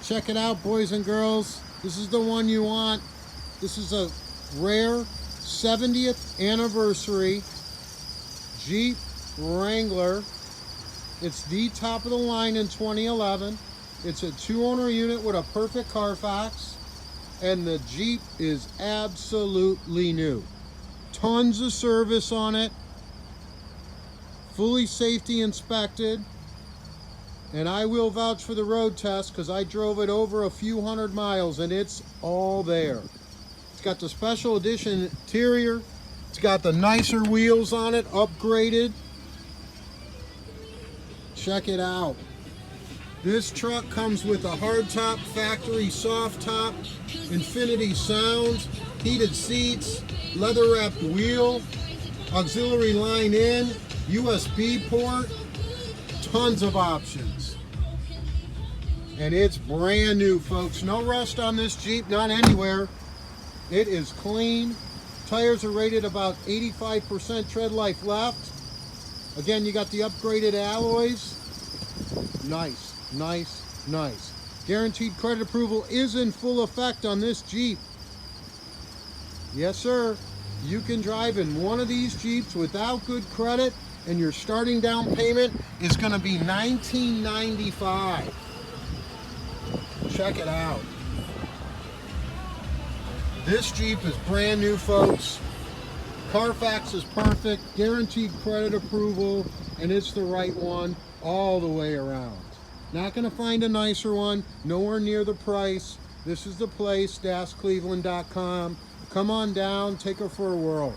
Check it out, boys and girls. This is the one you want. This is a rare 70th anniversary Jeep Wrangler. It's the top of the line in 2011. It's a 2-owner unit with a perfect Carfax, and the Jeep is absolutely new. Tons of service on it, fully safety inspected, and I will vouch for the road test because I drove it over a few hundred miles and it's all there. It's got the special edition interior. It's got the nicer wheels on it, upgraded. Check it out. This truck comes with a hardtop, factory soft top, infinity sounds, heated seats, leather wrapped wheel, auxiliary line in, USB port, tons of options. And it's brand new, folks. No rust on this Jeep, not anywhere. It is clean. Tires are rated about 85% tread life left. Again, you got the upgraded alloys. Nice, nice, nice. Guaranteed credit approval is in full effect on this Jeep. Yes, sir. You can drive in one of these Jeeps without good credit, and your starting down payment is going to be $19.95. Check it out. This Jeep is brand new, folks. Carfax is perfect, guaranteed credit approval, and it's the right one all the way around. Not going to find a nicer one, nowhere near the price. This is the place, DasCleveland.com. Come on down, take her for a whirl.